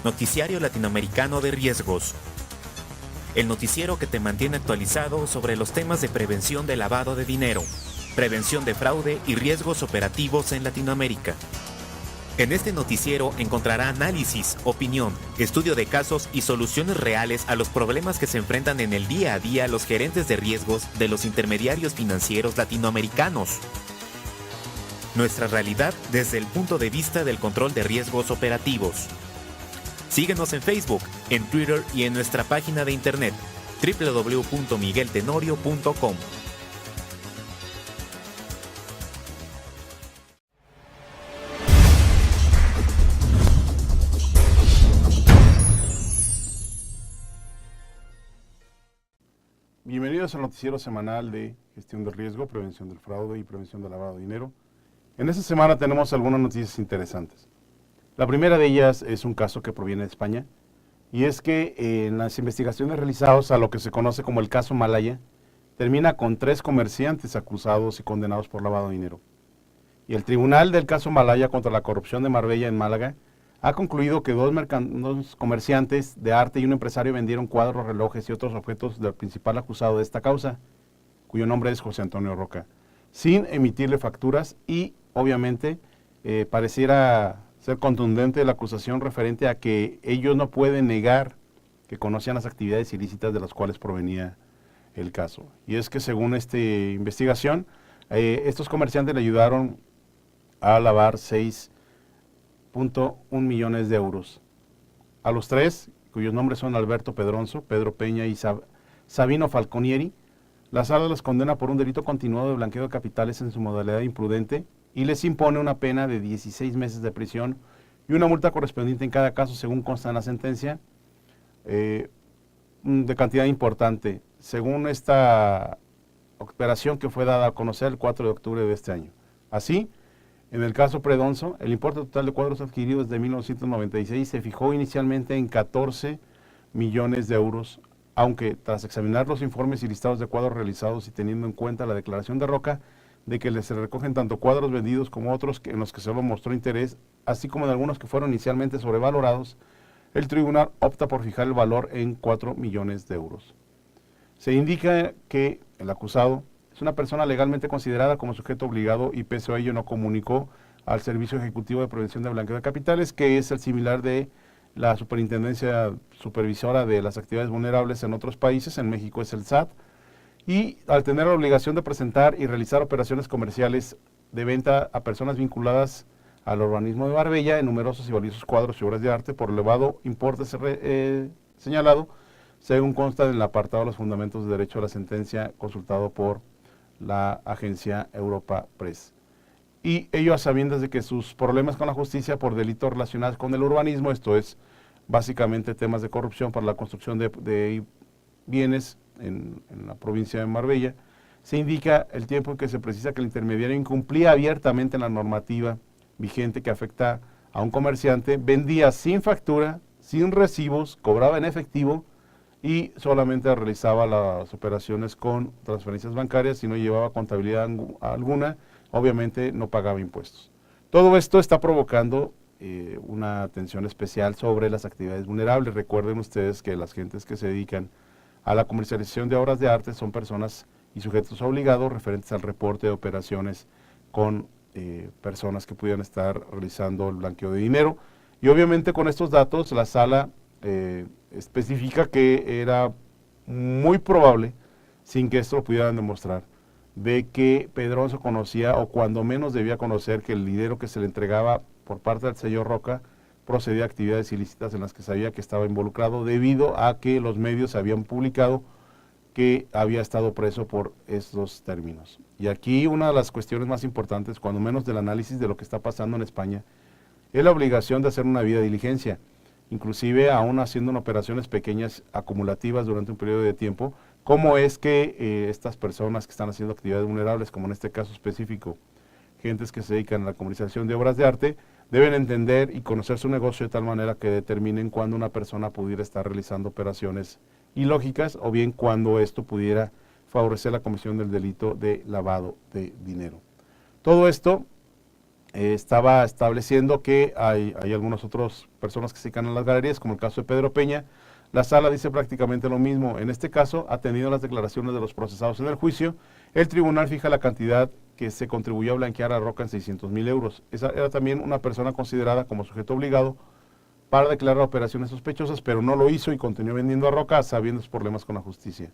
Noticiario Latinoamericano de Riesgos. El noticiero que te mantiene actualizado sobre los temas de prevención de lavado de dinero, prevención de fraude y riesgos operativos en Latinoamérica. En este noticiero encontrará análisis, opinión, estudio de casos y soluciones reales a los problemas que se enfrentan en el día a día los gerentes de riesgos de los intermediarios financieros latinoamericanos. Nuestra realidad desde el punto de vista del control de riesgos operativos. Síguenos en Facebook, en Twitter y en nuestra página de internet www.migueltenorio.com. Bienvenidos al noticiero semanal de gestión del riesgo, prevención del fraude y prevención del lavado de dinero. En esta semana tenemos algunas noticias interesantes. La primera de ellas es un caso que proviene de España, y es que en las investigaciones realizadas a lo que se conoce como el caso Malaya, termina con 3 comerciantes acusados y condenados por lavado de dinero. Y el tribunal del caso Malaya contra la corrupción de Marbella en Málaga ha concluido que dos comerciantes de arte y un empresario vendieron cuadros, relojes y otros objetos del principal acusado de esta causa, cuyo nombre es José Antonio Roca, sin emitirle facturas y, obviamente, pareciera ser contundente la acusación referente a que ellos no pueden negar que conocían las actividades ilícitas de las cuales provenía el caso. Y es que según esta investigación, estos comerciantes le ayudaron a lavar 6.1 millones de euros. A los 3, cuyos nombres son Alberto Pedronzo, Pedro Peña y Sabino Falconieri, la sala los condena por un delito continuado de blanqueo de capitales en su modalidad imprudente y les impone una pena de 16 meses de prisión y una multa correspondiente en cada caso, según consta en la sentencia, de cantidad importante, según esta operación que fue dada a conocer el 4 de octubre de este año. Así, en el caso Predonzo, el importe total de cuadros adquiridos desde 1996 se fijó inicialmente en 14 millones de euros, aunque tras examinar los informes y listados de cuadros realizados y teniendo en cuenta la declaración de Roca, de que se recogen tanto cuadros vendidos como otros en los que solo mostró interés, así como en algunos que fueron inicialmente sobrevalorados, el tribunal opta por fijar el valor en 4 millones de euros. Se indica que el acusado es una persona legalmente considerada como sujeto obligado y pese a ello no comunicó al Servicio Ejecutivo de Prevención de Blanqueo de Capitales, que es el similar de la Superintendencia Supervisora de las Actividades Vulnerables en otros países, en México es el SAT, y al tener la obligación de presentar y realizar operaciones comerciales de venta a personas vinculadas al urbanismo de Marbella en numerosos y valiosos cuadros y obras de arte por elevado importe señalado, según consta en el apartado de los fundamentos de derecho a la sentencia consultado por la agencia Europa Press. Y ello a sabiendas de que sus problemas con la justicia por delitos relacionados con el urbanismo, esto es básicamente temas de corrupción para la construcción de bienes en la provincia de Marbella, se indica el tiempo en que se precisa que el intermediario incumplía abiertamente la normativa vigente que afecta a un comerciante, vendía sin factura, sin recibos, cobraba en efectivo y solamente realizaba las operaciones con transferencias bancarias y no llevaba contabilidad alguna, obviamente no pagaba impuestos. Todo esto está provocando una atención especial sobre las actividades vulnerables. Recuerden ustedes que las gentes que se dedican a la comercialización de obras de arte son personas y sujetos obligados referentes al reporte de operaciones con personas que pudieran estar realizando el blanqueo de dinero. Y obviamente con estos datos la sala especifica que era muy probable, sin que esto lo pudieran demostrar, de que Pedronzo conocía o cuando menos debía conocer que el dinero que se le entregaba por parte del señor Roca procedía a actividades ilícitas en las que sabía que estaba involucrado debido a que los medios habían publicado que había estado preso por estos términos. Y aquí una de las cuestiones más importantes, cuando menos del análisis de lo que está pasando en España, es la obligación de hacer una debida diligencia, inclusive aún haciendo operaciones pequeñas acumulativas durante un periodo de tiempo, cómo es que estas personas que están haciendo actividades vulnerables, como en este caso específico, gentes que se dedican a la comercialización de obras de arte, deben entender y conocer su negocio de tal manera que determinen cuándo una persona pudiera estar realizando operaciones ilógicas o bien cuando esto pudiera favorecer la comisión del delito de lavado de dinero. Todo esto estaba estableciendo que hay algunas otras personas que se dedican a las galerías, como el caso de Pedro Peña. La sala dice prácticamente lo mismo. En este caso, atendiendo las declaraciones de los procesados en el juicio, el tribunal fija la cantidad que se contribuyó a blanquear a Roca en 600,000 euros. Esa era también una persona considerada como sujeto obligado para declarar operaciones sospechosas, pero no lo hizo y continuó vendiendo a Roca sabiendo sus problemas con la justicia.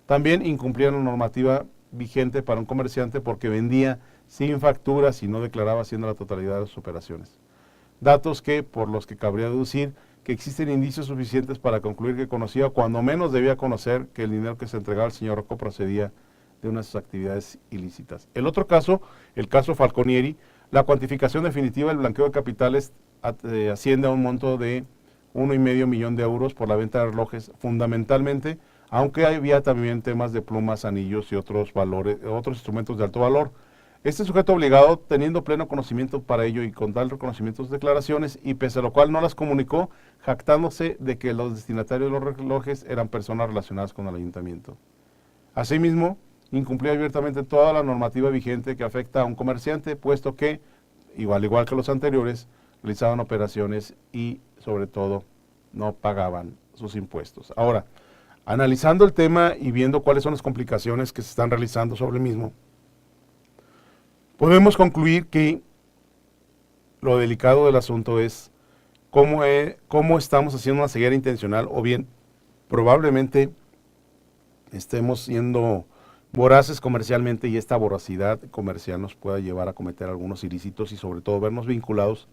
También incumplía la normativa vigente para un comerciante porque vendía sin facturas y no declaraba haciendo la totalidad de sus operaciones. Datos por los que cabría deducir que existen indicios suficientes para concluir que conocía, cuando menos debía conocer, que el dinero que se entregaba al señor Rocco procedía de unas de sus actividades ilícitas. El otro caso, el caso Falconieri, la cuantificación definitiva del blanqueo de capitales asciende a un monto de 1,5 millón de euros por la venta de relojes, fundamentalmente, aunque había también temas de plumas, anillos y otros instrumentos de alto valor. Este sujeto obligado, teniendo pleno conocimiento para ello y con tal reconocimiento de sus declaraciones, y pese a lo cual no las comunicó, jactándose de que los destinatarios de los relojes eran personas relacionadas con el ayuntamiento. Asimismo, incumplía abiertamente toda la normativa vigente que afecta a un comerciante, puesto que, igual que los anteriores, realizaban operaciones y, sobre todo, no pagaban sus impuestos. Ahora, analizando el tema y viendo cuáles son las complicaciones que se están realizando sobre el mismo, podemos concluir que lo delicado del asunto es cómo estamos haciendo una ceguera intencional, o bien probablemente estemos siendo voraces comercialmente y esta voracidad comercial nos pueda llevar a cometer algunos ilícitos y sobre todo vernos vinculados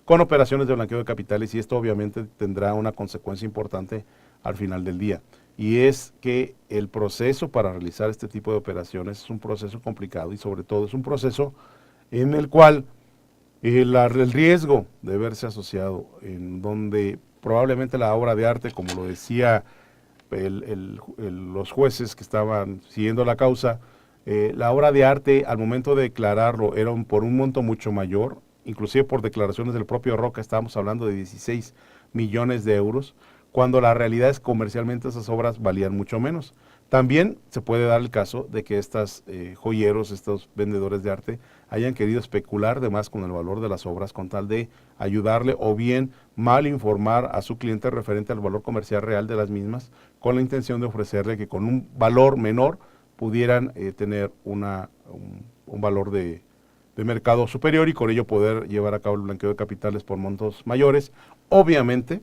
con operaciones de blanqueo de capitales, y esto obviamente tendrá una consecuencia importante al final del día. Y es que el proceso para realizar este tipo de operaciones es un proceso complicado y sobre todo es un proceso en el cual el riesgo de verse asociado, en donde probablemente la obra de arte, como lo decía los jueces que estaban siguiendo la causa, la obra de arte al momento de declararlo era por un monto mucho mayor, inclusive por declaraciones del propio Roca estábamos hablando de 16 millones de euros, cuando la realidad es comercialmente esas obras valían mucho menos. También se puede dar el caso de que estos joyeros, estos vendedores de arte, hayan querido especular de más con el valor de las obras con tal de ayudarle o bien mal informar a su cliente referente al valor comercial real de las mismas, con la intención de ofrecerle que con un valor menor pudieran tener un valor de mercado superior y con ello poder llevar a cabo el blanqueo de capitales por montos mayores. Obviamente,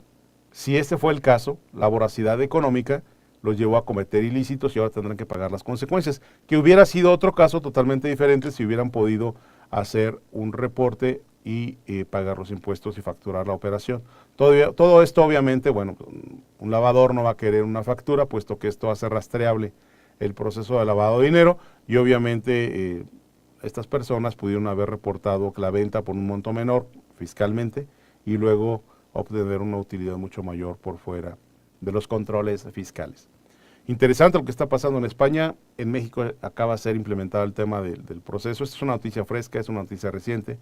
si este fue el caso, la voracidad económica los llevó a cometer ilícitos y ahora tendrán que pagar las consecuencias, que hubiera sido otro caso totalmente diferente si hubieran podido hacer un reporte y pagar los impuestos y facturar la operación. Todo esto obviamente, bueno, un lavador no va a querer una factura, puesto que esto hace rastreable el proceso de lavado de dinero y obviamente estas personas pudieron haber reportado la venta por un monto menor fiscalmente y luego obtener una utilidad mucho mayor por fuera de los controles fiscales. Interesante lo que está pasando en España. En México acaba de ser implementado el tema del proceso. Esta es una noticia fresca, es una noticia reciente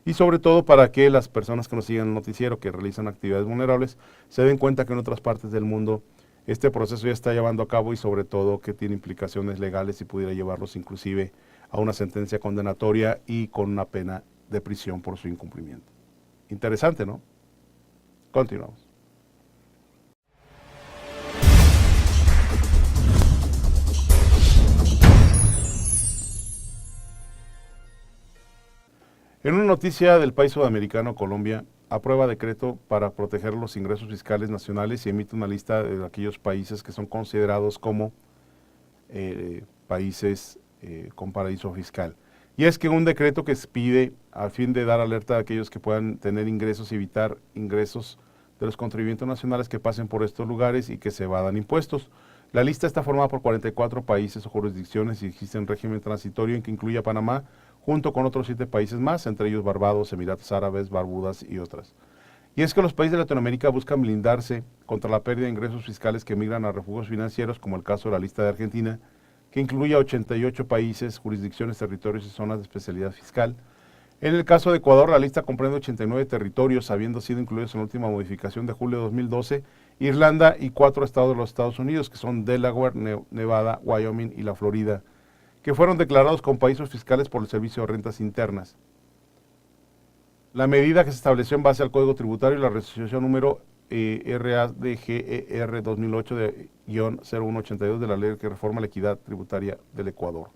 y sobre todo para que las personas que nos siguen el noticiero, que realizan actividades vulnerables, se den cuenta que en otras partes del mundo este proceso ya está llevando a cabo y sobre todo que tiene implicaciones legales y pudiera llevarlos inclusive a una sentencia condenatoria y con una pena de prisión por su incumplimiento. Interesante, ¿no? Continuamos. En una noticia del país sudamericano, Colombia aprueba decreto para proteger los ingresos fiscales nacionales y emite una lista de aquellos países que son considerados como países con paraíso fiscal. Y es que un decreto que se pide a fin de dar alerta a aquellos que puedan tener ingresos y evitar ingresos de los contribuyentes nacionales que pasen por estos lugares y que se evadan impuestos. La lista está formada por 44 países o jurisdicciones y existe un régimen transitorio en que incluye a Panamá, junto con otros 7 países más, entre ellos Barbados, Emiratos Árabes, Barbudas y otras. Y es que los países de Latinoamérica buscan blindarse contra la pérdida de ingresos fiscales que migran a refugios financieros, como el caso de la lista de Argentina, que incluye a 88 países, jurisdicciones, territorios y zonas de especialidad fiscal. En el caso de Ecuador, la lista comprende 89 territorios, habiendo sido incluidos en la última modificación de julio de 2012, Irlanda y 4 estados de los Estados Unidos, que son Delaware, Nevada, Wyoming y la Florida, que fueron declarados como paraísos fiscales por el Servicio de Rentas Internas. La medida que se estableció en base al Código Tributario y la resolución número RADGER 2008-0182 de la ley que reforma la equidad tributaria del Ecuador.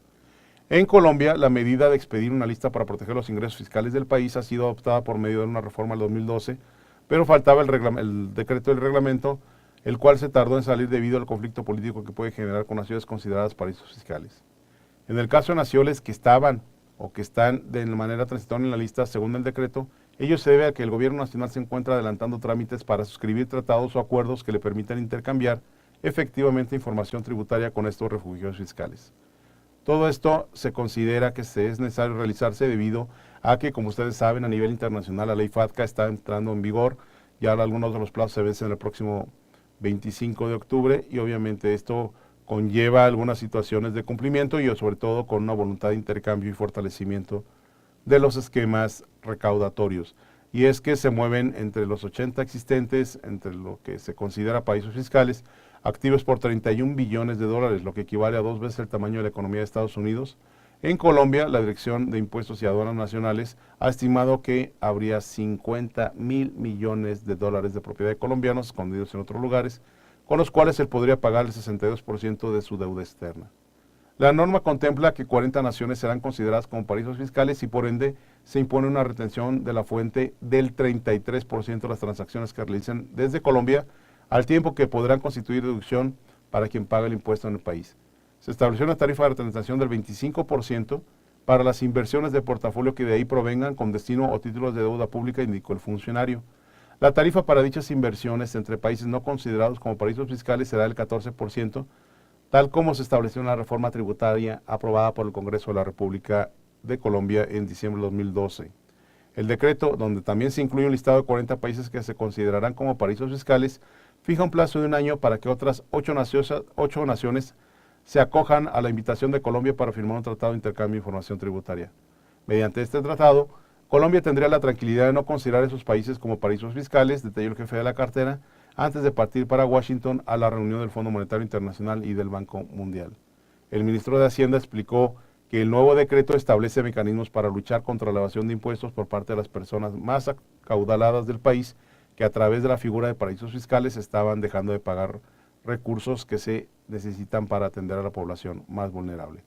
En Colombia, la medida de expedir una lista para proteger los ingresos fiscales del país ha sido adoptada por medio de una reforma del 2012, pero faltaba el decreto del reglamento, el cual se tardó en salir debido al conflicto político que puede generar con naciones consideradas paraísos fiscales. En el caso de naciones que estaban o que están de manera transitoria en la lista, según el decreto, ello se debe a que el gobierno nacional se encuentra adelantando trámites para suscribir tratados o acuerdos que le permitan intercambiar efectivamente información tributaria con estos refugios fiscales. Todo esto se considera que es necesario realizarse debido a que, como ustedes saben, a nivel internacional la ley FATCA está entrando en vigor, ya algunos de los plazos se vencen el próximo 25 de octubre y obviamente esto conlleva algunas situaciones de cumplimiento y sobre todo con una voluntad de intercambio y fortalecimiento de los esquemas recaudatorios. Y es que se mueven entre los 80 existentes, entre lo que se considera paraísos fiscales, activos por 31 billones de dólares, lo que equivale a 2 veces el tamaño de la economía de Estados Unidos. En Colombia, la Dirección de Impuestos y Aduanas Nacionales ha estimado que habría 50.000 millones de dólares de propiedad de colombianos escondidos en otros lugares, con los cuales él podría pagar el 62% de su deuda externa. La norma contempla que 40 naciones serán consideradas como paraísos fiscales y por ende se impone una retención de la fuente del 33% de las transacciones que realicen desde Colombia, al tiempo que podrán constituir deducción para quien paga el impuesto en el país. Se estableció una tarifa de retención del 25% para las inversiones de portafolio que de ahí provengan con destino o títulos de deuda pública, indicó el funcionario. La tarifa para dichas inversiones entre países no considerados como paraísos fiscales será del 14%, tal como se estableció en la reforma tributaria aprobada por el Congreso de la República de Colombia en diciembre de 2012. El decreto, donde también se incluye un listado de 40 países que se considerarán como paraísos fiscales, fija un plazo de un año para que otras 8 naciones se acojan a la invitación de Colombia para firmar un tratado de intercambio de información tributaria. Mediante este tratado, Colombia tendría la tranquilidad de no considerar esos países como paraísos fiscales, detalló el jefe de la cartera, antes de partir para Washington a la reunión del Fondo Monetario Internacional y del Banco Mundial. El ministro de Hacienda explicó que el nuevo decreto establece mecanismos para luchar contra la evasión de impuestos por parte de las personas más acaudaladas del país que a través de la figura de paraísos fiscales estaban dejando de pagar recursos que se necesitan para atender a la población más vulnerable.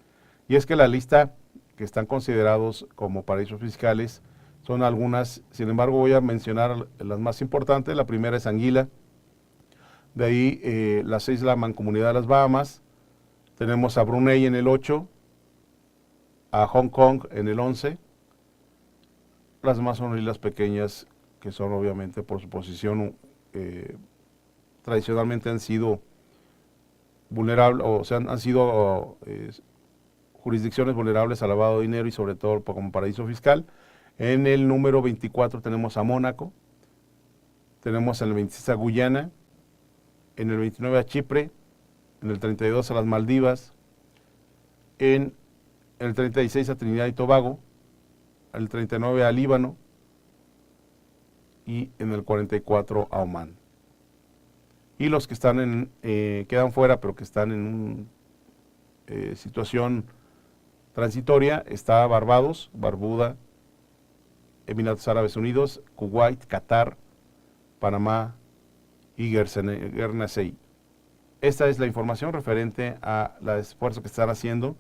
Y es que la lista que están considerados como paraísos fiscales son algunas, sin embargo voy a mencionar las más importantes. La primera es Anguila, de ahí las 6 la Mancomunidad de las Bahamas, tenemos a Brunei en el 8, a Hong Kong en el 11, las demás son islas pequeñas que son obviamente por su posición tradicionalmente han sido vulnerables, o sea, han sido jurisdicciones vulnerables al lavado de dinero y sobre todo como paraíso fiscal. En el número 24 tenemos a Mónaco, tenemos en el 26 a Guyana, en el 29 a Chipre, en el 32 a las Maldivas, en el 36 a Trinidad y Tobago, en el 39 a Líbano y en el 44 a Omán. Y los que están quedan fuera, pero que están en una situación transitoria, está Barbados, Barbuda, Emiratos Árabes Unidos, Kuwait, Qatar, Panamá y Guernsey. Esta es la información referente al esfuerzo que están haciendo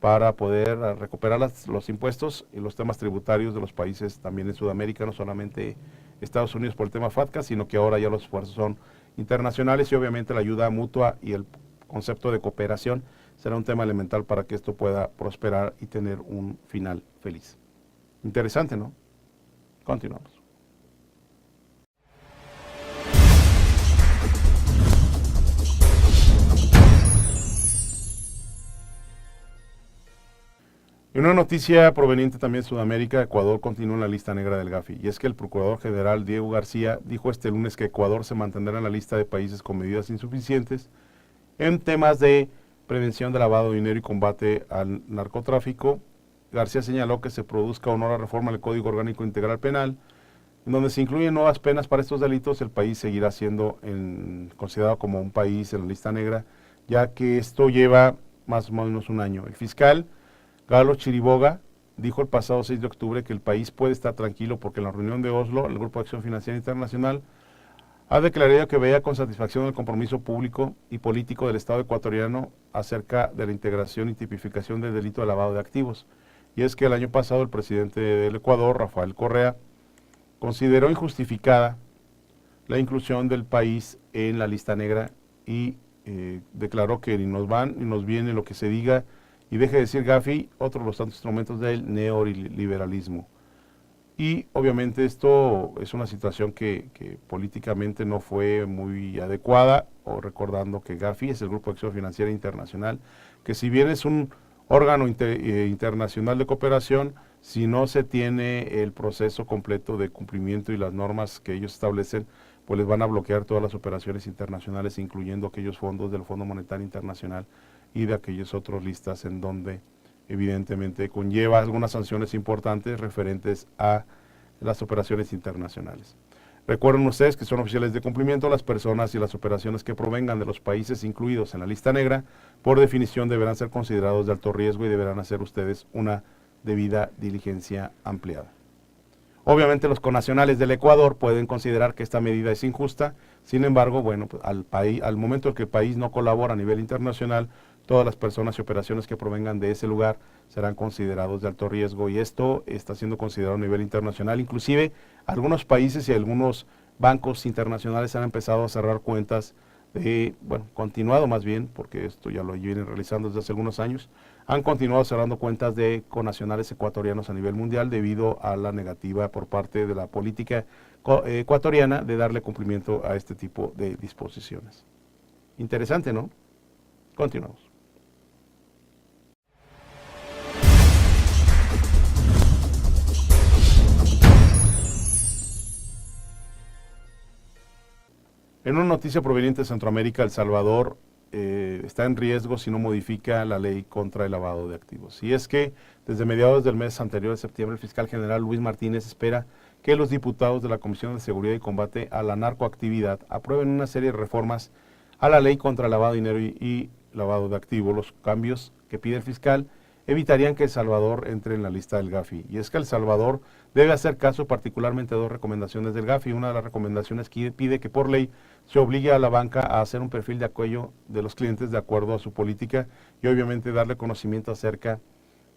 para poder recuperar los impuestos y los temas tributarios de los países también en Sudamérica, no solamente Estados Unidos por el tema FATCA, sino que ahora ya los esfuerzos son internacionales y obviamente la ayuda mutua y el concepto de cooperación será un tema elemental para que esto pueda prosperar y tener un final feliz. Interesante, ¿no? Continuamos. Y una noticia proveniente también de Sudamérica: Ecuador continúa en la lista negra del Gafi. Y es que el Procurador General Diego García dijo este lunes que Ecuador se mantendrá en la lista de países con medidas insuficientes en temas de prevención de lavado de dinero y combate al narcotráfico. García señaló que se produzca o no la reforma del Código Orgánico Integral Penal, en donde se incluyen nuevas penas para estos delitos. El país seguirá siendo considerado como un país en la lista negra, ya que esto lleva más o menos un año. El fiscal Carlos Chiriboga dijo el pasado 6 de octubre que el país puede estar tranquilo porque en la reunión de Oslo, el Grupo de Acción Financiera Internacional ha declarado que veía con satisfacción el compromiso público y político del Estado ecuatoriano acerca de la integración y tipificación del delito de lavado de activos. Y es que el año pasado el presidente del Ecuador, Rafael Correa, consideró injustificada la inclusión del país en la lista negra y declaró que ni nos van ni nos viene lo que se diga y deje de decir Gafi, otro de los tantos instrumentos del neoliberalismo. Y obviamente esto es una situación que políticamente no fue muy adecuada, o recordando que Gafi es el Grupo de Acción Financiera Internacional, que si bien es un órgano internacional de cooperación, si no se tiene el proceso completo de cumplimiento y las normas que ellos establecen, pues les van a bloquear todas las operaciones internacionales, incluyendo aquellos fondos del Fondo Monetario Internacional y de aquellos otros listas en donde evidentemente conlleva algunas sanciones importantes referentes a las operaciones internacionales. Recuerden ustedes que son oficiales de cumplimiento las personas y las operaciones que provengan de los países incluidos en la lista negra, por definición deberán ser considerados de alto riesgo y deberán hacer ustedes una debida diligencia ampliada. Obviamente los connacionales del Ecuador pueden considerar que esta medida es injusta, sin embargo, bueno, pues al momento en que el país no colabora a nivel internacional, todas las personas y operaciones que provengan de ese lugar serán considerados de alto riesgo y esto está siendo considerado a nivel internacional. Inclusive algunos países y algunos bancos internacionales han empezado a cerrar cuentas continuado más bien, porque esto ya lo vienen realizando desde hace algunos años, han continuado cerrando cuentas de connacionales ecuatorianos a nivel mundial debido a la negativa por parte de la política ecuatoriana de darle cumplimiento a este tipo de disposiciones. Interesante, ¿no? Continuamos. En una noticia proveniente de Centroamérica, El Salvador está en riesgo si no modifica la ley contra el lavado de activos. Y es que desde mediados del mes anterior de septiembre, el fiscal general Luis Martínez espera que los diputados de la Comisión de Seguridad y Combate a la Narcoactividad aprueben una serie de reformas a la ley contra el lavado de dinero y lavado de activos. Los cambios que pide el fiscal evitarían que El Salvador entre en la lista del Gafi. Y es que El Salvador debe hacer caso particularmente a dos recomendaciones del Gafi. Una de las recomendaciones que pide que por ley se obligue a la banca a hacer un perfil de aquello de los clientes de acuerdo a su política y obviamente darle conocimiento acerca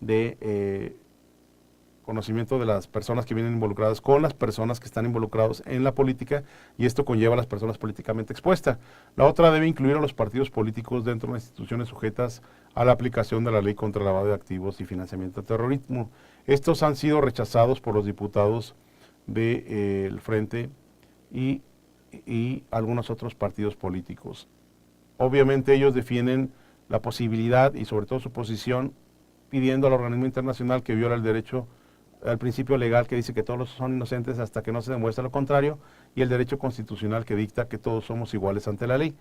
de las personas que vienen involucradas con las personas que están involucrados en la política y esto conlleva a las personas políticamente expuestas. La otra debe incluir a los partidos políticos dentro de las instituciones sujetas a la aplicación de la ley contra el lavado de activos y financiamiento de terrorismo. Estos han sido rechazados por los diputados del Frente y algunos otros partidos políticos. Obviamente ellos defienden la posibilidad y sobre todo su posición pidiendo al organismo internacional que viola el derecho al principio legal que dice que todos son inocentes hasta que no se demuestre lo contrario y el derecho constitucional que dicta que todos somos iguales ante la ley.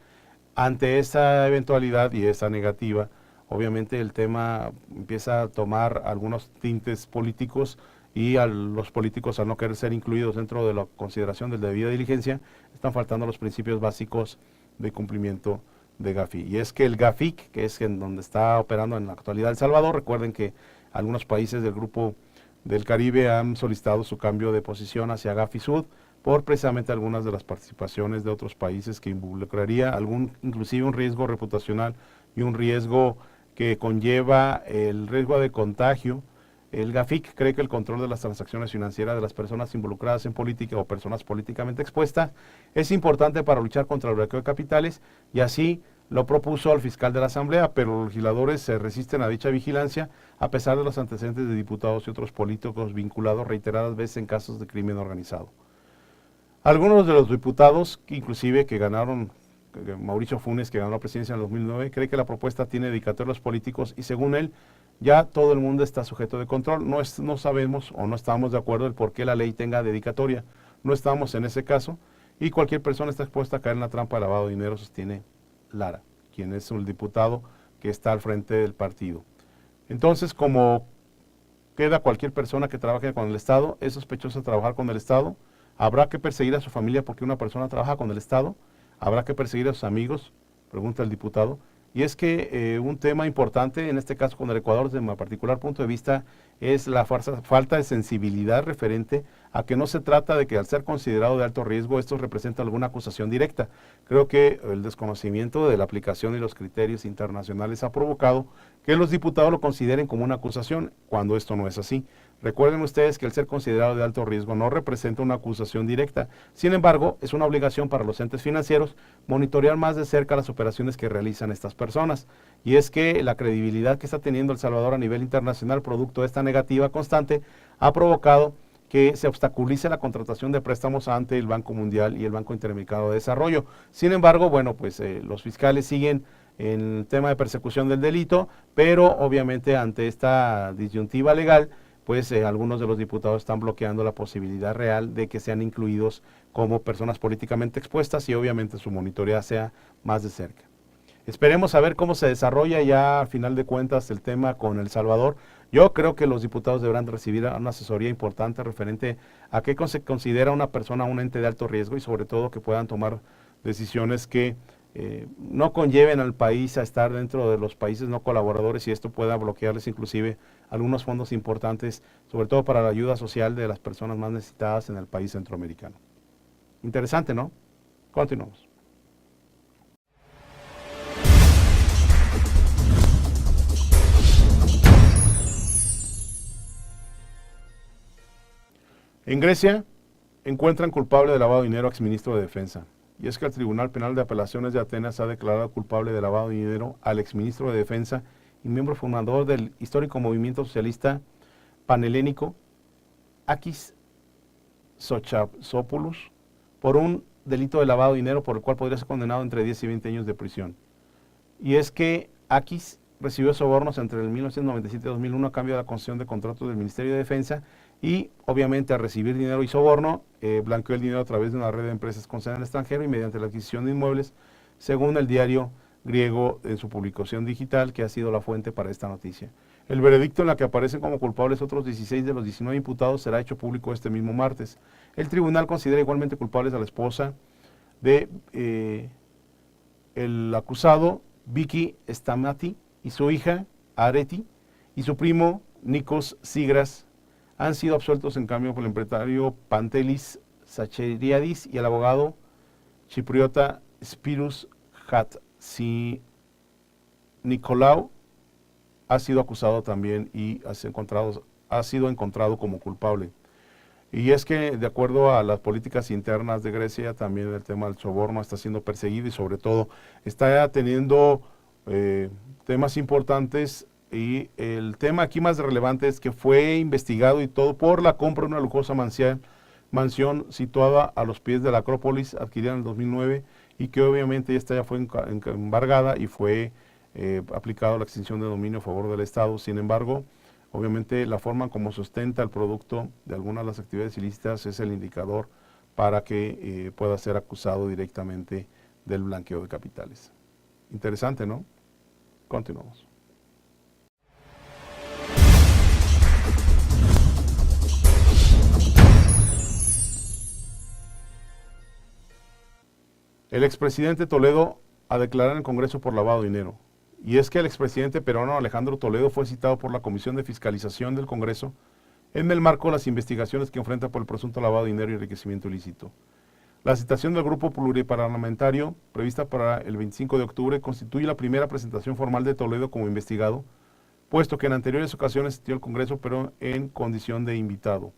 Ante esa eventualidad y esa negativa, obviamente el tema empieza a tomar algunos tintes políticos y a los políticos al no querer ser incluidos dentro de la consideración de la debida diligencia, están faltando los principios básicos de cumplimiento de Gafi. Y es que el GAFIC, que es en donde está operando en la actualidad El Salvador, recuerden que algunos países del grupo del Caribe han solicitado su cambio de posición hacia Gafi Sud por precisamente algunas de las participaciones de otros países que involucraría inclusive un riesgo reputacional y un riesgo que conlleva el riesgo de contagio. El GAFIC cree que el control de las transacciones financieras de las personas involucradas en política o personas políticamente expuestas es importante para luchar contra el blanqueo de capitales y así lo propuso al fiscal de la Asamblea, pero los legisladores se resisten a dicha vigilancia a pesar de los antecedentes de diputados y otros políticos vinculados reiteradas veces en casos de crimen organizado. Algunos de los diputados, inclusive que ganaron, Mauricio Funes, que ganó la presidencia en el 2009, cree que la propuesta tiene dedicatorios políticos y según él, ya todo el mundo está sujeto de control. No sabemos o no estamos de acuerdo en por qué la ley tenga dedicatoria. No estamos en ese caso y cualquier persona está expuesta a caer en la trampa de lavado de dinero, sostiene Lara, quien es el diputado que está al frente del partido. Entonces, como queda cualquier persona que trabaje con el Estado, es sospechoso de trabajar con el Estado, habrá que perseguir a su familia porque una persona trabaja con el Estado, habrá que perseguir a sus amigos, pregunta el diputado. y es que un tema importante, en este caso con el Ecuador, desde mi particular punto de vista, es la falta de sensibilidad referente a que no se trata de que al ser considerado de alto riesgo esto representa alguna acusación directa. Creo que el desconocimiento de la aplicación y los criterios internacionales ha provocado que los diputados lo consideren como una acusación, cuando esto no es así. Recuerden ustedes que el ser considerado de alto riesgo no representa una acusación directa. Sin embargo, es una obligación para los entes financieros monitorear más de cerca las operaciones que realizan estas personas. Y es que la credibilidad que está teniendo El Salvador a nivel internacional, producto de esta negativa constante, ha provocado que se obstaculice la contratación de préstamos ante el Banco Mundial y el Banco Interamericano de Desarrollo. Sin embargo, bueno, pues los fiscales siguen en el tema de persecución del delito, pero obviamente ante esta disyuntiva legal, pues algunos de los diputados están bloqueando la posibilidad real de que sean incluidos como personas políticamente expuestas y obviamente su monitorea sea más de cerca. Esperemos a ver cómo se desarrolla ya a final de cuentas el tema con El Salvador. Yo creo que los diputados deberán recibir una asesoría importante referente a qué se considera una persona un ente de alto riesgo y sobre todo que puedan tomar decisiones que no conlleven al país a estar dentro de los países no colaboradores y esto pueda bloquearles inclusive algunos fondos importantes, sobre todo para la ayuda social de las personas más necesitadas en el país centroamericano. Interesante, ¿no? Continuamos. En Grecia encuentran culpable de lavado de dinero a exministro de Defensa. Y es que el Tribunal Penal de Apelaciones de Atenas ha declarado culpable de lavado de dinero al exministro de Defensa y miembro fundador del histórico movimiento socialista panhelénico, Akis Sochapsopoulos, por un delito de lavado de dinero por el cual podría ser condenado entre 10 y 20 años de prisión. Y es que Akis recibió sobornos entre el 1997 y 2001 a cambio de la concesión de contratos del Ministerio de Defensa y obviamente al recibir dinero y soborno blanqueó el dinero a través de una red de empresas con sede en el extranjero y mediante la adquisición de inmuebles, según el diario griego en su publicación digital, que ha sido la fuente para esta noticia. El veredicto en la que aparecen como culpables otros 16 de los 19 imputados será hecho público este mismo martes. El tribunal considera igualmente culpables a la esposa de el acusado, Vicky Stamati, y su hija, Areti, y su primo, Nikos Sigras, han sido absueltos en cambio por el empresario Pantelis Sacheriadis y el abogado chipriota Spiros Hatzinicolau ha sido acusado también y ha sido encontrado como culpable. Y es que de acuerdo a las políticas internas de Grecia, también el tema del soborno está siendo perseguido y sobre todo está teniendo temas importantes. Y el tema aquí más relevante es que fue investigado y todo por la compra de una lujosa mansión situada a los pies de la Acrópolis, adquirida en el 2009 y que obviamente esta ya fue embargada y fue aplicado la extinción de dominio a favor del Estado. Sin embargo, obviamente la forma como sustenta el producto de algunas de las actividades ilícitas es el indicador para que pueda ser acusado directamente del blanqueo de capitales. Interesante, ¿no? Continuamos. El expresidente Toledo a declarar en el Congreso por lavado de dinero. Y es que el expresidente peruano Alejandro Toledo fue citado por la Comisión de Fiscalización del Congreso en el marco de las investigaciones que enfrenta por el presunto lavado de dinero y enriquecimiento ilícito. La citación del grupo pluriparlamentario, prevista para el 25 de octubre, constituye la primera presentación formal de Toledo como investigado, puesto que en anteriores ocasiones asistió al Congreso, pero en condición de invitado.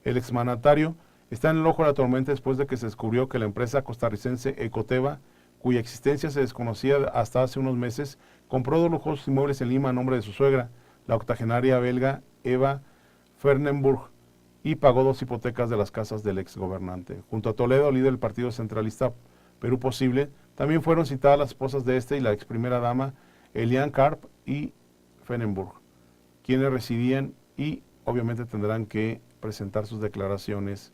El exmandatario está en el ojo de la tormenta después de que se descubrió que la empresa costarricense Ecoteva, cuya existencia se desconocía hasta hace unos meses, compró 2 lujosos inmuebles en Lima a nombre de su suegra, la octogenaria belga Eva Fernenburg, y pagó 2 hipotecas de las casas del exgobernante. Junto a Toledo, líder del partido centralista Perú Posible, también fueron citadas las esposas de este y la ex primera dama Eliane Karp y Fernenburg, quienes residían y obviamente tendrán que presentar sus declaraciones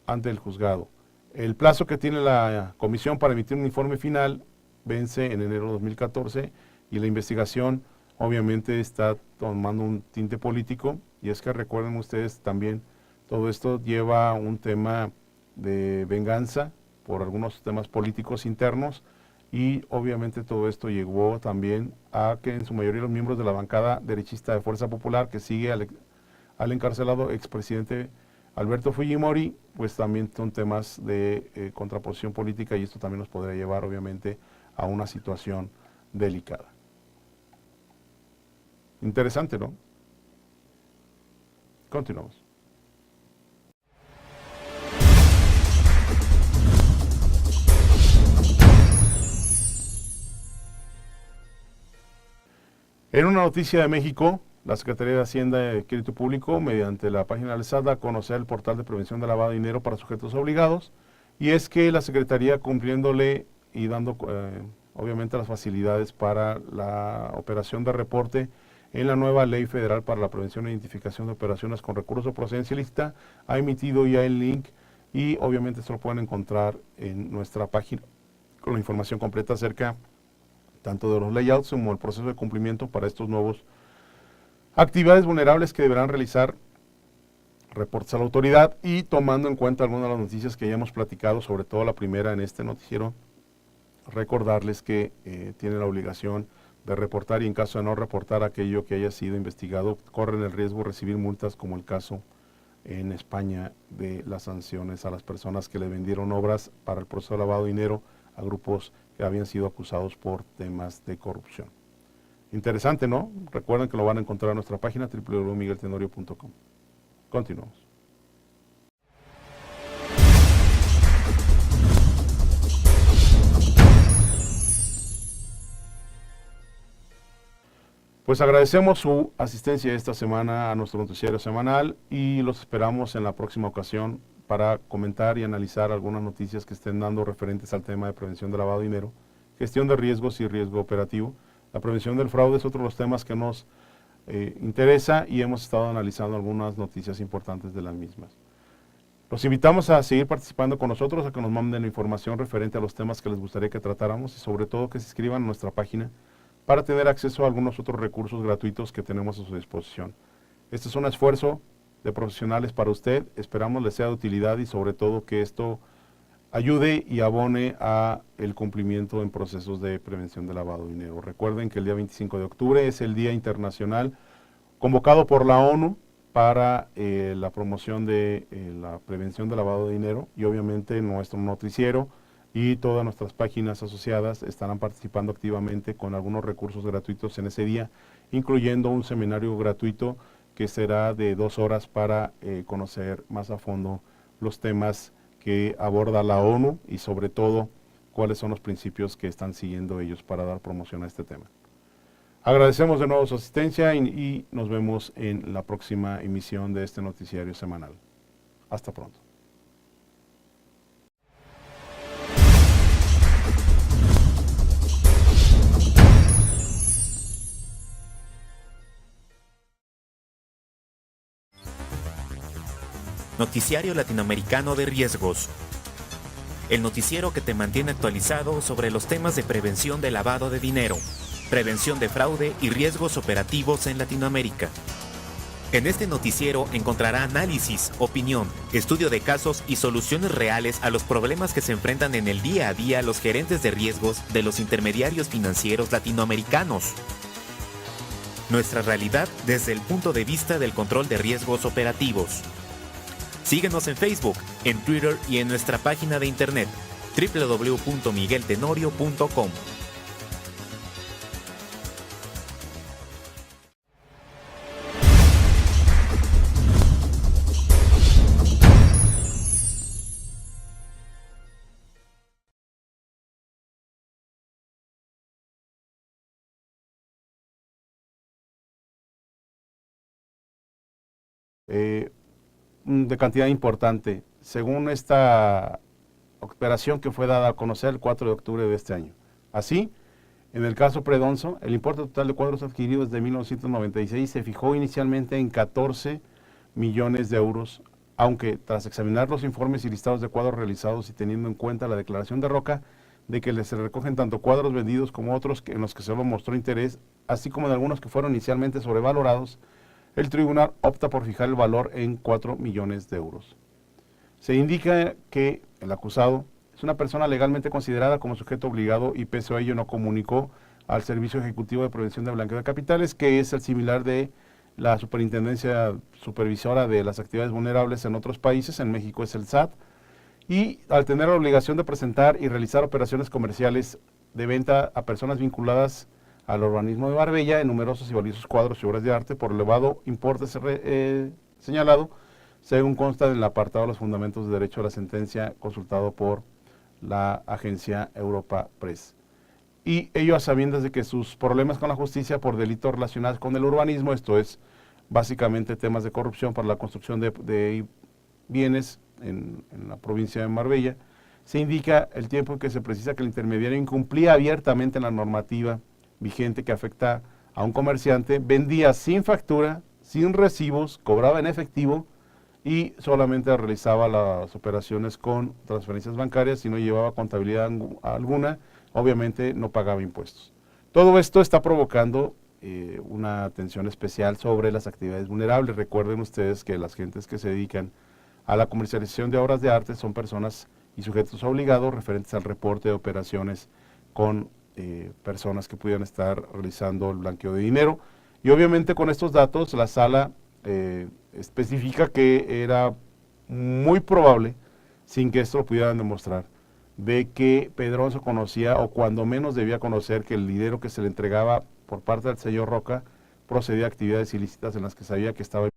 ante el juzgado. El plazo que tiene la comisión para emitir un informe final vence en enero de 2014 y la investigación obviamente está tomando un tinte político y es que recuerden ustedes también todo esto lleva un tema de venganza por algunos temas políticos internos y obviamente todo esto llegó también a que en su mayoría los miembros de la bancada derechista de Fuerza Popular, que sigue al encarcelado expresidente Alberto Fujimori, pues también son temas de contraposición política, y esto también nos podría llevar obviamente a una situación delicada. Interesante, ¿no? Continuamos. En una noticia de México, la Secretaría de Hacienda y Crédito Público, mediante la página del SAT, da a conocer el portal de prevención de lavado de dinero para sujetos obligados, y es que la Secretaría, cumpliéndole y dando obviamente las facilidades para la operación de reporte en la nueva Ley Federal para la Prevención e Identificación de Operaciones con Recursos de Procedencia Ilícita, ha emitido ya el link, y obviamente esto lo pueden encontrar en nuestra página con la información completa acerca tanto de los layouts como el proceso de cumplimiento para estos nuevos actividades vulnerables que deberán realizar reportes a la autoridad, y tomando en cuenta algunas de las noticias que ya hemos platicado, sobre todo la primera en este noticiero, recordarles que tienen la obligación de reportar, y en caso de no reportar aquello que haya sido investigado, corren el riesgo de recibir multas, como el caso en España de las sanciones a las personas que le vendieron obras para el proceso de lavado de dinero a grupos que habían sido acusados por temas de corrupción. Interesante, ¿no? Recuerden que lo van a encontrar en nuestra página www.migueltenorio.com. Continuamos. Pues agradecemos su asistencia esta semana a nuestro noticiario semanal, y los esperamos en la próxima ocasión para comentar y analizar algunas noticias que estén dando referentes al tema de prevención de lavado de dinero, gestión de riesgos y riesgo operativo. La prevención del fraude es otro de los temas que nos interesa, y hemos estado analizando algunas noticias importantes de las mismas. Los invitamos a seguir participando con nosotros, a que nos manden información referente a los temas que les gustaría que tratáramos, y sobre todo que se inscriban a nuestra página para tener acceso a algunos otros recursos gratuitos que tenemos a su disposición. Este es un esfuerzo de profesionales para usted, esperamos les sea de utilidad, y sobre todo que esto ayude y abone a el cumplimiento en procesos de prevención de lavado de dinero. Recuerden que el día 25 de octubre es el Día Internacional convocado por la ONU para la promoción de la prevención de lavado de dinero, y obviamente nuestro noticiero y todas nuestras páginas asociadas estarán participando activamente con algunos recursos gratuitos en ese día, incluyendo un seminario gratuito que será de 2 horas para conocer más a fondo los temas que aborda la ONU, y sobre todo cuáles son los principios que están siguiendo ellos para dar promoción a este tema. Agradecemos de nuevo su asistencia, y nos vemos en la próxima emisión de este noticiario semanal. Hasta pronto. Noticiario Latinoamericano de Riesgos. El noticiero que te mantiene actualizado sobre los temas de prevención de lavado de dinero, prevención de fraude y riesgos operativos en Latinoamérica. En este noticiero encontrará análisis, opinión, estudio de casos y soluciones reales a los problemas que se enfrentan en el día a día los gerentes de riesgos de los intermediarios financieros latinoamericanos. Nuestra realidad desde el punto de vista del control de riesgos operativos. Síguenos en Facebook, en Twitter y en nuestra página de internet www.migueltenorio.com. De cantidad importante, según esta operación que fue dada a conocer el 4 de octubre de este año. Así, en el caso Predonso, el importe total de cuadros adquiridos desde 1996 se fijó inicialmente en 14 millones de euros, aunque tras examinar los informes y listados de cuadros realizados y teniendo en cuenta la declaración de Roca de que se recogen tanto cuadros vendidos como otros en los que solo mostró interés, así como de algunos que fueron inicialmente sobrevalorados, el tribunal opta por fijar el valor en 4 millones de euros. Se indica que el acusado Es una persona legalmente considerada como sujeto obligado y pese a ello no comunicó al Servicio Ejecutivo de Prevención de Blanqueo de Capitales, que es el similar de la Superintendencia Supervisora de las Actividades Vulnerables en otros países. En México es el SAT. Y al tener la obligación de presentar y realizar operaciones comerciales de venta a personas vinculadas al urbanismo de Marbella en numerosos y valiosos cuadros y obras de arte por elevado importe señalado, según consta en el apartado de los fundamentos de derecho a la sentencia consultado por la agencia Europa Press. Y ello a sabiendas de que sus problemas con la justicia por delitos relacionados con el urbanismo, esto es básicamente temas de corrupción para la construcción de bienes en la provincia de Marbella, se indica el tiempo en que se precisa que el intermediario incumplía abiertamente la normativa vigente que afecta a un comerciante, vendía sin factura, sin recibos, cobraba en efectivo y solamente realizaba las operaciones con transferencias bancarias y no llevaba contabilidad alguna, obviamente no pagaba impuestos. Todo esto está provocando una atención especial sobre las actividades vulnerables. Recuerden ustedes que las gentes que se dedican a la comercialización de obras de arte son personas y sujetos obligados referentes al reporte de operaciones con personas que pudieran estar realizando el blanqueo de dinero. Y obviamente con estos datos la sala especifica que era muy probable, sin que esto lo pudieran demostrar, de que Pedronzo conocía o cuando menos debía conocer que el dinero que se le entregaba por parte del señor Roca procedía a actividades ilícitas en las que sabía que estaba.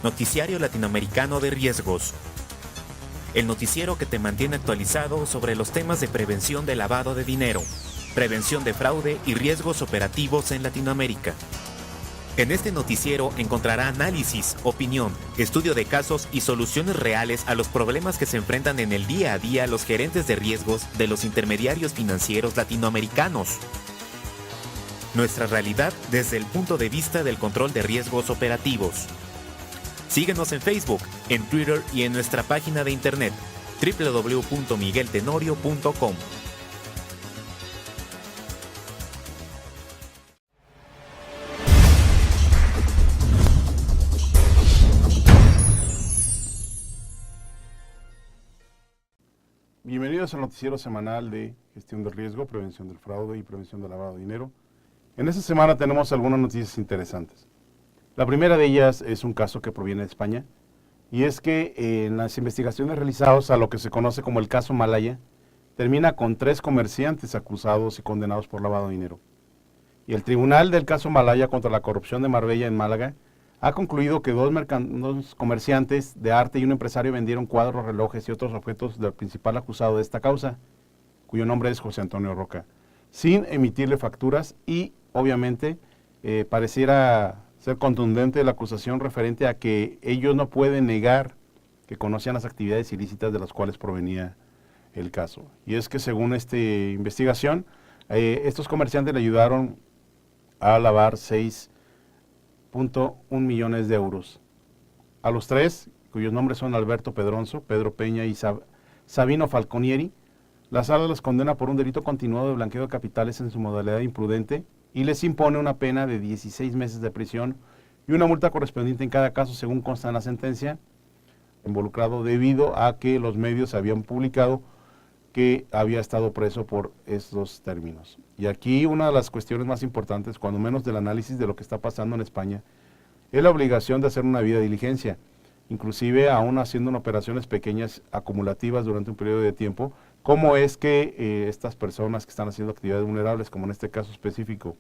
Noticiario Latinoamericano de Riesgos. El noticiero que te mantiene actualizado sobre los temas de prevención de lavado de dinero, prevención de fraude y riesgos operativos en Latinoamérica. En este noticiero encontrará análisis, opinión, estudio de casos y soluciones reales a los problemas que se enfrentan en el día a día los gerentes de riesgos de los intermediarios financieros latinoamericanos. Nuestra realidad desde el punto de vista del control de riesgos operativos. Síguenos en Facebook, en Twitter y en nuestra página de internet www.migueltenorio.com. Bienvenidos al noticiero semanal de gestión de riesgo, prevención del fraude y prevención del lavado de dinero. En esta semana tenemos algunas noticias interesantes. La primera de ellas es un caso que proviene de España, y es que en las investigaciones realizadas a lo que se conoce como el caso Malaya, termina con 3 comerciantes acusados y condenados por lavado de dinero. Y el tribunal del caso Malaya contra la corrupción de Marbella en Málaga ha concluido que dos comerciantes de arte y un empresario vendieron cuadros, relojes y otros objetos del principal acusado de esta causa, cuyo nombre es José Antonio Roca, sin emitirle facturas y obviamente pareciera ser contundente la acusación referente a que ellos no pueden negar que conocían las actividades ilícitas de las cuales provenía el caso. Y es que según esta investigación, estos comerciantes le ayudaron a lavar 6.1 millones de euros. A los 3, cuyos nombres son Alberto Pedronzo, Pedro Peña y Sabino Falconieri, la sala los condena por un delito continuado de blanqueo de capitales en su modalidad imprudente y les impone una pena de 16 meses de prisión y una multa correspondiente en cada caso según consta en la sentencia, involucrado debido a que los medios habían publicado que había estado preso por estos términos. Y aquí una de las cuestiones más importantes, cuando menos del análisis de lo que está pasando en España, es la obligación de hacer una debida diligencia, inclusive aún haciendo operaciones pequeñas acumulativas durante un periodo de tiempo, cómo es que estas personas que están haciendo actividades vulnerables, como en este caso específico,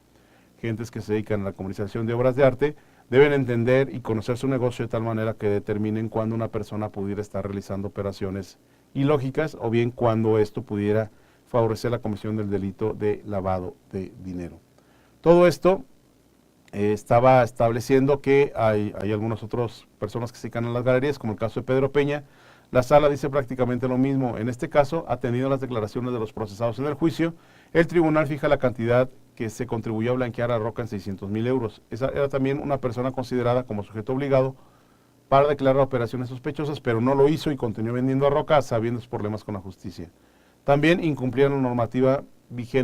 gentes que se dedican a la comercialización de obras de arte, deben entender y conocer su negocio de tal manera que determinen cuándo una persona pudiera estar realizando operaciones ilógicas o bien cuando esto pudiera favorecer la comisión del delito de lavado de dinero. Todo esto estaba estableciendo que hay algunas otras personas que se dedican a las galerías, como el caso de Pedro Peña. La sala dice prácticamente lo mismo. En este caso, atendiendo a las declaraciones de los procesados en el juicio, el tribunal fija la cantidad que se contribuyó a blanquear a Roca en 600,000 euros. Esa era también una persona considerada como sujeto obligado para declarar operaciones sospechosas, pero no lo hizo y continuó vendiendo a Roca sabiendo sus problemas con la justicia. También incumplían la normativa vigente